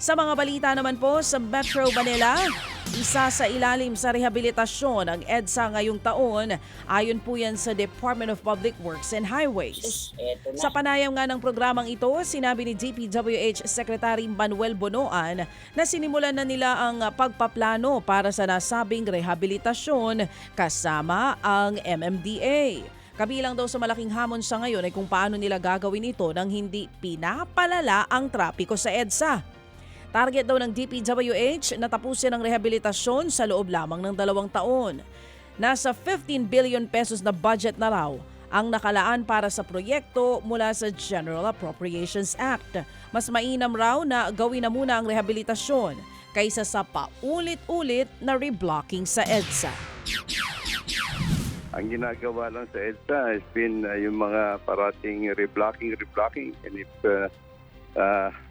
Sa mga balita naman po sa Metro Manila, isa sa ilalim sa rehabilitasyon ang EDSA ngayong taon, ayon po yan sa Department of Public Works and Highways. Sa panayam nga ng programang ito, sinabi ni DPWH Secretary Manuel Bonoan na sinimulan na nila ang pagpaplano para sa nasabing rehabilitasyon kasama ang MMDA. Kabilang daw sa malaking hamon sa ngayon ay kung paano nila gagawin ito nang hindi pinapalala ang trapiko sa EDSA. Target daw ng DPWH na tapusin ang rehabilitasyon sa loob lamang ng 2 taon. Nasa 15 billion pesos na budget na raw ang nakalaan para sa proyekto mula sa General Appropriations Act. Mas mainam raw na gawin na muna ang rehabilitasyon kaysa sa paulit-ulit na reblocking sa EDSA. Ang ginagawa lang sa EDSA has been yung mga parating reblocking. And if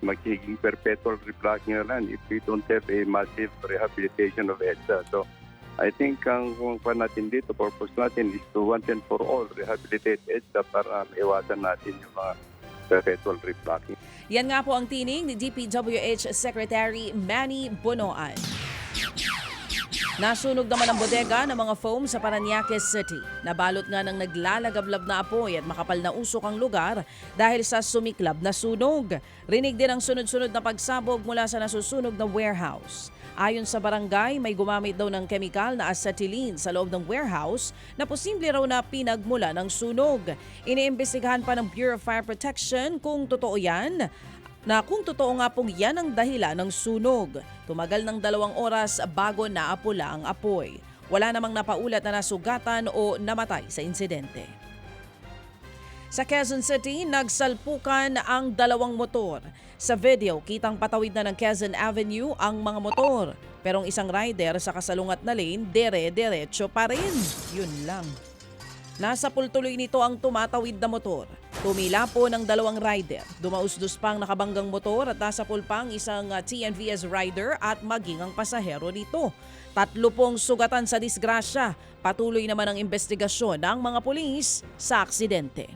magiging perpetual reblocking na lang if we don't have a massive rehabilitation of EDSA. So I think ang natin dito, purpose natin is to once and for all rehabilitate EDSA para iwasan natin yung mga perpetual reblocking. Yan nga po ang tining ni DPWH Secretary Manny Bonoan. Nasunog naman ang bodega ng mga foam sa Parañaque City. Nabalot nga ng naglalagablab na apoy at makapal na usok ang lugar dahil sa sumiklab na sunog. Rinig din ang sunod-sunod na pagsabog mula sa nasusunog na warehouse. Ayon sa barangay, may gumamit daw ng kemikal na acetylene sa loob ng warehouse na posible raw na pinagmula ng sunog. Iniimbestigahan pa ng Bureau of Fire Protection kung totoo yan nga pong yan ang dahilan ng sunog. Tumagal ng 2 oras bago naapula ang apoy. Wala namang napaulat na nasugatan o namatay sa insidente. Sa Quezon City, nagsalpukan ang 2 motor. Sa video, kitang patawid na ng Quezon Avenue ang mga motor. Pero ang isang rider sa kasalungat na lane, dere-derecho pa rin. Yun lang. Nasa pultuloy nito ang tumatawid na motor. Tumila po ng 2 rider. Dumausdos pang nakabanggang motor at nasa pulpang isang TNVS rider at maging ang pasahero nito. 3 pong sugatan sa disgrasya. Patuloy naman ang investigasyon ng mga pulis sa aksidente.